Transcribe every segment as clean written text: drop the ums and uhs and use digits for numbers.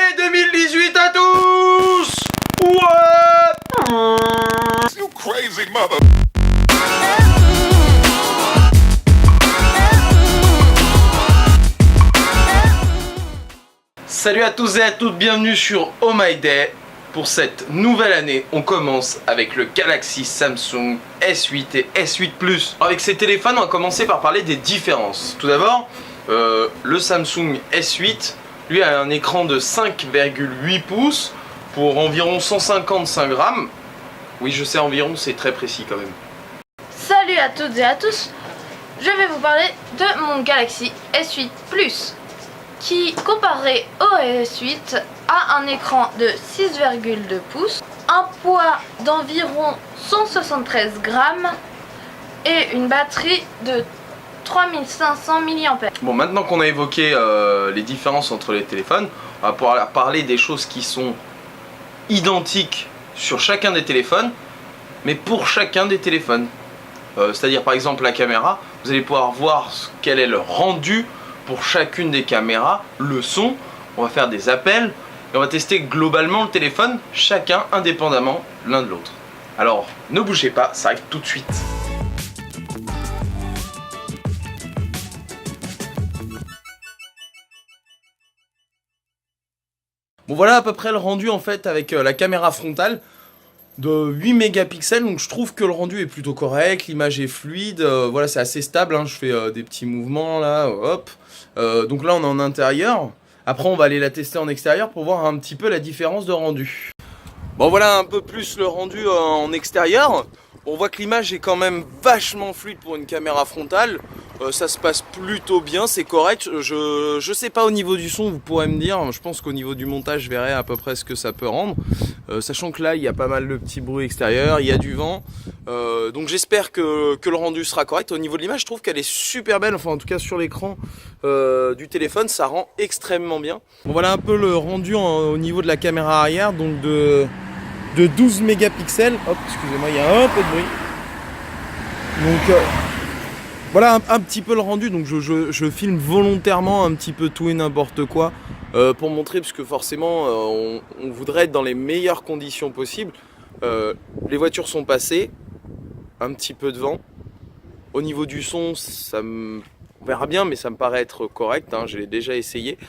année 2018 à tous! What? You crazy mother. Salut à tous et à toutes, bienvenue sur Oh My Day. Pour cette nouvelle année, on commence avec le Galaxy Samsung S8 et S8 Plus. Avec ces téléphones, on va commencer par parler des différences. Tout d'abord, le Samsung S8, lui, a un écran de 5,8 pouces pour environ 155 grammes. Oui, je sais, environ, c'est très précis quand même. Salut à toutes et à tous, je vais vous parler de mon Galaxy S8 Plus qui, comparé au S8, a un écran de 6,2 pouces, un poids d'environ 173 grammes et une batterie de 3500 mAh. Bon, maintenant qu'on a évoqué les différences entre les téléphones, on va pouvoir parler des choses qui sont identiques sur chacun des téléphones, mais pour chacun des téléphones. C'est-à-dire par exemple la caméra, vous allez pouvoir voir quel est le rendu pour chacune des caméras, le son, on va faire des appels et on va tester globalement le téléphone, chacun indépendamment l'un de l'autre. Alors ne bougez pas, ça arrive tout de suite. Bon, voilà à peu près le rendu en fait avec la caméra frontale de 8 mégapixels, donc je trouve que le rendu est plutôt correct, l'image est fluide, voilà, c'est assez stable, hein, je fais des petits mouvements là, hop. Donc là on est en intérieur, après on va aller la tester en extérieur pour voir un petit peu la différence de rendu. Bon, voilà un peu plus le rendu en extérieur. On voit que l'image est quand même vachement fluide pour une caméra frontale. Ça se passe plutôt bien, c'est correct. Je sais pas au niveau du son, vous pourrez me dire. Je pense qu'au niveau du montage, je verrai à peu près ce que ça peut rendre. Sachant que là, il y a pas mal de petits bruits extérieurs, il y a du vent. Donc j'espère que le rendu sera correct. Au niveau de l'image, je trouve qu'elle est super belle. Enfin, en tout cas, sur l'écran du téléphone, ça rend extrêmement bien. Bon, voilà un peu le rendu au niveau de la caméra arrière. Donc de 12 mégapixels. Hop, excusez-moi, il y a un peu de bruit. Donc voilà un petit peu le rendu. Donc je filme volontairement un petit peu tout et n'importe quoi pour montrer, parce que forcément on voudrait être dans les meilleures conditions possibles. Les voitures sont passées, un petit peu de vent. Au niveau du son, on verra bien, mais ça me paraît être correct, hein, je l'ai déjà essayé.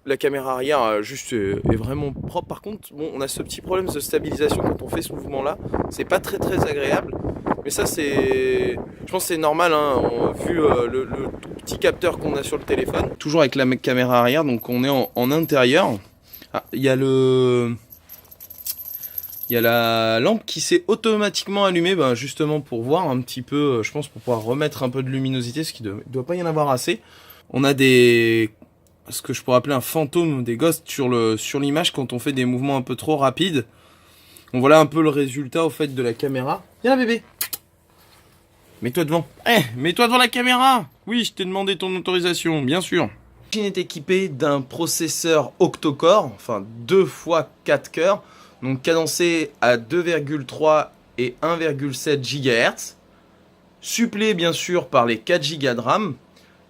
La caméra arrière juste est vraiment propre. Par contre, bon, on a ce petit problème de stabilisation quand on fait ce mouvement-là. C'est pas très agréable. Mais ça, je pense que c'est normal, hein, vu le tout petit capteur qu'on a sur le téléphone. Toujours avec la caméra arrière, donc on est en intérieur. Ah, il y a la lampe qui s'est automatiquement allumée, justement pour voir un petit peu, je pense pour pouvoir remettre un peu de luminosité, ce qui ne doit pas y en avoir assez. On a ce que je pourrais appeler un fantôme, des ghosts sur l'image quand on fait des mouvements un peu trop rapides. Donc voilà un peu le résultat au fait de la caméra. Viens bébé, mets-toi devant. Mets-toi devant la caméra. Oui, je t'ai demandé ton autorisation, bien sûr. La machine est équipée d'un processeur octa-core, enfin 2 x 4 cœurs, donc cadencé à 2,3 et 1,7 GHz, suppléé bien sûr par les 4 Go de RAM.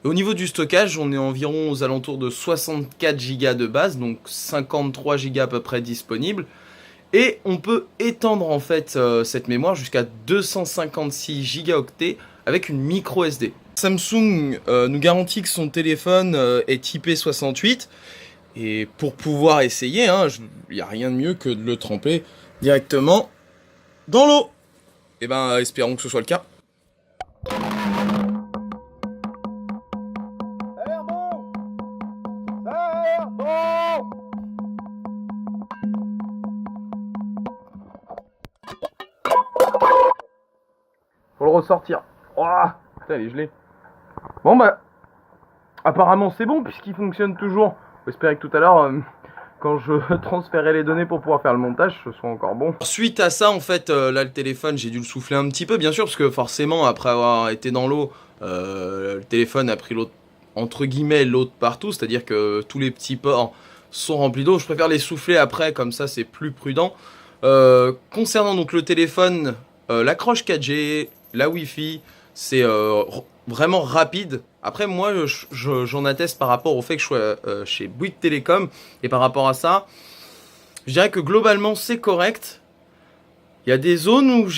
Et au niveau du stockage, on est environ aux alentours de 64 Go de base, donc 53 Go à peu près disponibles. Et on peut étendre en fait cette mémoire jusqu'à 256 Go avec une micro SD. Samsung nous garantit que son téléphone est IP68. Et pour pouvoir essayer, il n'y a rien de mieux que de le tremper directement dans l'eau. Et espérons que ce soit le cas. Faut le ressortir. Oh, putain, il est gelé. Bon apparemment c'est bon puisqu'il fonctionne toujours. J'espère que tout à l'heure, quand je transférerai les données pour pouvoir faire le montage, ce soit encore bon. Suite à ça, en fait, là le téléphone, j'ai dû le souffler un petit peu, bien sûr, parce que forcément, après avoir été dans l'eau, le téléphone a pris l'autre, entre guillemets, l'eau de partout, c'est-à-dire que tous les petits ports sont remplis d'eau. Je préfère les souffler après, comme ça c'est plus prudent. Concernant donc le téléphone, l'accroche 4G, la Wi-Fi, c'est vraiment rapide. Après, moi, j'en atteste par rapport au fait que je sois chez Bouygues Télécom. Et par rapport à ça, je dirais que globalement, c'est correct. Il y a des zones où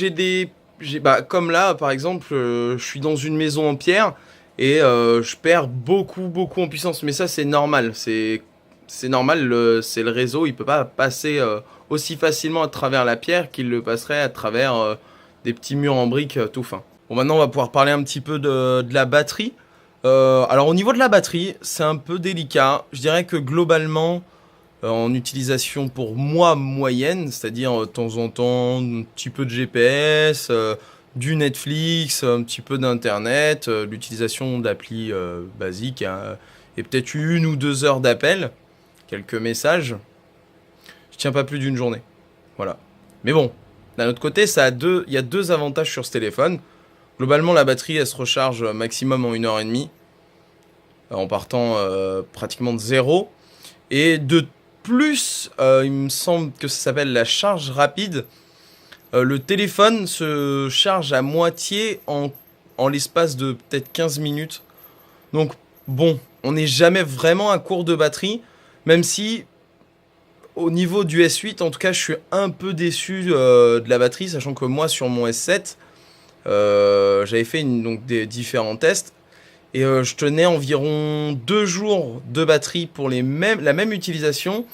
bah, comme là, par exemple, je suis dans une maison en pierre et je perds beaucoup en puissance. Mais ça, c'est normal. C'est normal, c'est le réseau. Il peut pas passer aussi facilement à travers la pierre qu'il le passerait à travers des petits murs en briques tout fins. Bon, maintenant, on va pouvoir parler un petit peu de la batterie. Alors, au niveau de la batterie, c'est un peu délicat. Je dirais que globalement, en utilisation pour moi moyenne, c'est-à-dire de temps en temps, un petit peu de GPS, du Netflix, un petit peu d'internet, l'utilisation d'applis basiques, hein, et peut-être 1 ou 2 heures d'appel, quelques messages, je tiens pas plus d'une journée. Voilà. Mais bon, d'un autre côté, il y a 2 avantages sur ce téléphone. Globalement, la batterie, elle se recharge maximum en 1h30, en partant pratiquement de zéro. Et de plus, il me semble que ça s'appelle la charge rapide. Le téléphone se charge à moitié en l'espace de peut-être 15 minutes. Donc bon, on n'est jamais vraiment à court de batterie, même si au niveau du S8, en tout cas, je suis un peu déçu de la batterie, sachant que moi, sur mon S7, j'avais fait donc des différents tests. Et je tenais environ 2 jours de batterie pour la même utilisation,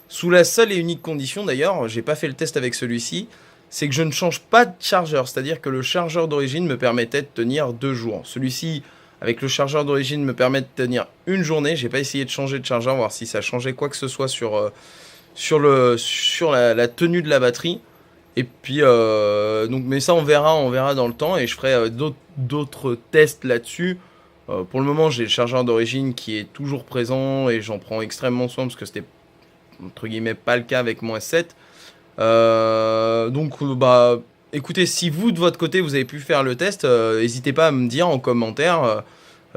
sous la seule et unique condition, d'ailleurs, j'ai pas fait le test avec celui-ci, c'est que je ne change pas de chargeur, c'est-à-dire que le chargeur d'origine me permettait de tenir 2 jours. Celui-ci, avec le chargeur d'origine, me permet de tenir 1 journée. J'ai pas essayé de changer de chargeur, voir si ça changeait quoi que ce soit sur la tenue de la batterie. Et puis, donc, mais ça, on verra dans le temps, et je ferai d'autres tests là-dessus. Pour le moment, j'ai le chargeur d'origine qui est toujours présent et j'en prends extrêmement soin parce que c'était entre guillemets pas le cas avec mon S7. Donc, bah, écoutez, si vous de votre côté vous avez pu faire le test, n'hésitez pas à me dire en commentaire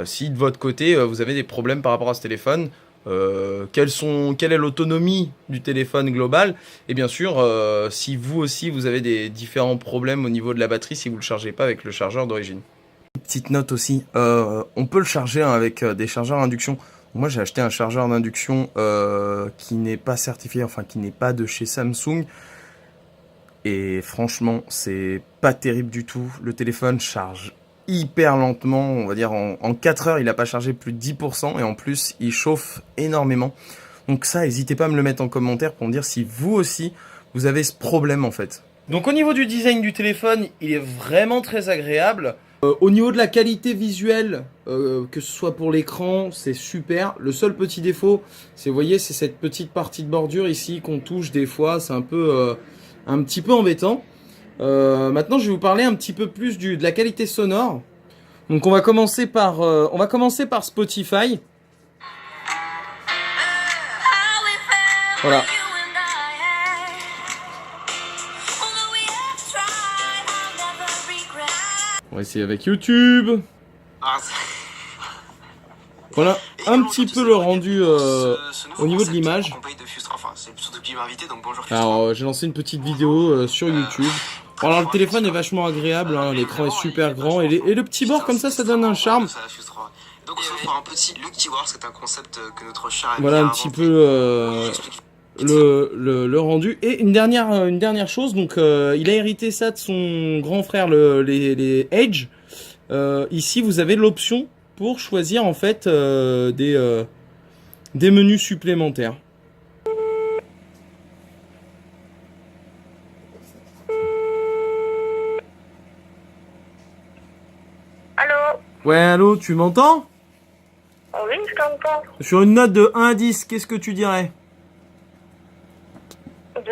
si de votre côté vous avez des problèmes par rapport à ce téléphone. Quelle est l'autonomie du téléphone global, et bien sûr si vous aussi vous avez des différents problèmes au niveau de la batterie si vous le chargez pas avec le chargeur d'origine. Petite note aussi, on peut le charger avec des chargeurs induction. Moi j'ai acheté un chargeur d'induction qui n'est pas certifié, enfin qui n'est pas de chez Samsung, et franchement c'est pas terrible du tout. Le téléphone charge hyper lentement, on va dire en 4 heures il n'a pas chargé plus de 10%, et en plus il chauffe énormément. Donc ça, n'hésitez pas à me le mettre en commentaire pour me dire si vous aussi vous avez ce problème en fait. Donc au niveau du design du téléphone, il est vraiment très agréable. Au niveau de la qualité visuelle, que ce soit pour l'écran, c'est super. Le seul petit défaut, c'est, vous voyez, c'est cette petite partie de bordure ici qu'on touche des fois, c'est un petit peu embêtant. Maintenant, je vais vous parler un petit peu plus de la qualité sonore. Donc, on va commencer par Spotify. Voilà. On va essayer avec YouTube. Voilà un petit peu le rendu au niveau de l'image. Alors j'ai lancé une petite vidéo sur YouTube. Alors le téléphone est vachement agréable, hein, l'écran est super grand et le petit bord comme ça donne un charme. Donc on se fera un petit Lucky Wars, c'est un concept que notre chat a voilà un petit peu le rendu. Et une dernière chose, donc il a hérité ça de son grand frère les Edge. Ici vous avez l'option pour choisir en fait des menus supplémentaires. Allô? Ouais, allô, tu m'entends? Oui, je t'entends. Sur une note de 1 à 10, qu'est-ce que tu dirais? 0.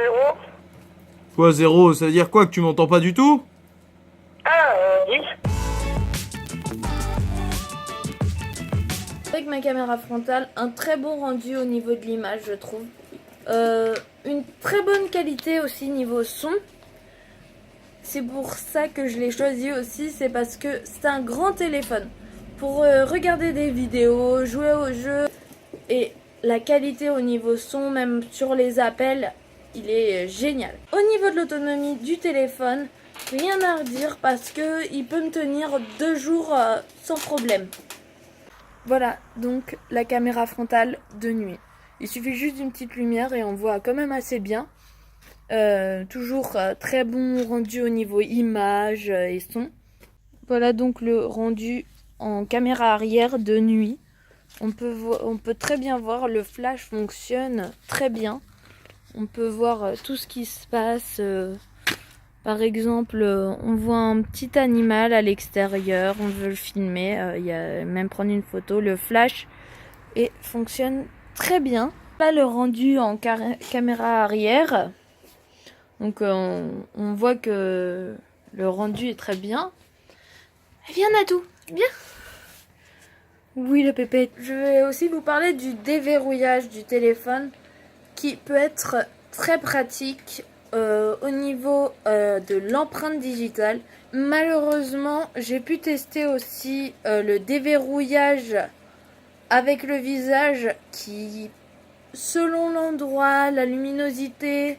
Quoi, 0? Ça veut dire quoi, que tu m'entends pas du tout? Ah, 10. Avec ma caméra frontale, un très bon rendu au niveau de l'image, je trouve. Une très bonne qualité aussi niveau son. C'est pour ça que je l'ai choisi aussi, c'est parce que c'est un grand téléphone. Pour regarder des vidéos, jouer aux jeux, et la qualité au niveau son, même sur les appels, il est génial. Au niveau de l'autonomie du téléphone, rien à redire parce que il peut me tenir 2 jours sans problème. Voilà donc la caméra frontale de nuit. Il suffit juste d'une petite lumière et on voit quand même assez bien. Toujours très bon rendu au niveau image et son. Voilà donc le rendu en caméra arrière de nuit. On peut très bien voir, le flash fonctionne très bien. On peut voir tout ce qui se passe. Par exemple, on voit un petit animal à l'extérieur, on veut le filmer, il y a même prendre une photo, le flash et fonctionne très bien. Là, le rendu en caméra arrière, donc on voit que le rendu est très bien. Viens Natou, viens. Oui le pépé. Je vais aussi vous parler du déverrouillage du téléphone qui peut être très pratique. Au niveau de l'empreinte digitale, malheureusement j'ai pu tester aussi le déverrouillage avec le visage qui, selon l'endroit, la luminosité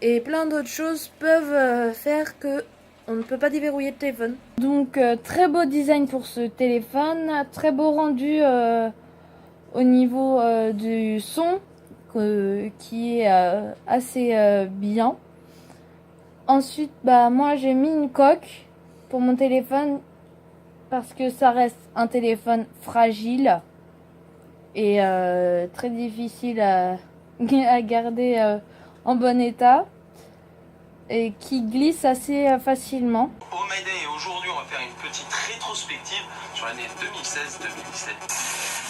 et plein d'autres choses, peuvent faire que on ne peut pas déverrouiller le téléphone. Donc très beau design pour ce téléphone, très beau rendu au niveau du son. Qui est assez bien. Ensuite, moi j'ai mis une coque pour mon téléphone parce que ça reste un téléphone fragile et très difficile à garder en bon état et qui glisse assez facilement. Au Mayday et aujourd'hui on va faire une petite rétrospective sur l'année 2016-2017.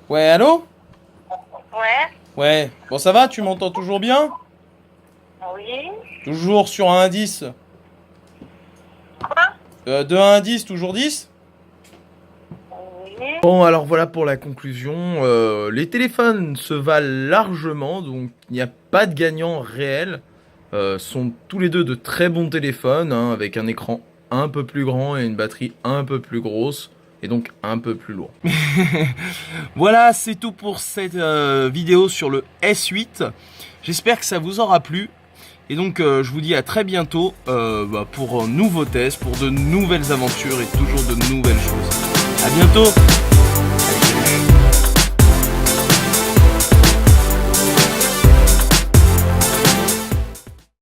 Ouais, allô? Ouais. Ouais, bon ça va, tu m'entends toujours bien? Oui. Toujours sur un indice. Quoi? De 1 à 10, toujours 10? Oui. Bon, alors voilà pour la conclusion. Les téléphones se valent largement, donc il n'y a pas de gagnant réel. Sont tous les deux de très bons téléphones, hein, avec un écran un peu plus grand et une batterie un peu plus grosse. Et donc un peu plus lourd. Voilà, c'est tout pour cette vidéo sur le S8. J'espère que ça vous aura plu. Et donc je vous dis à très bientôt pour un nouveau test, pour de nouvelles aventures et toujours de nouvelles choses. À bientôt!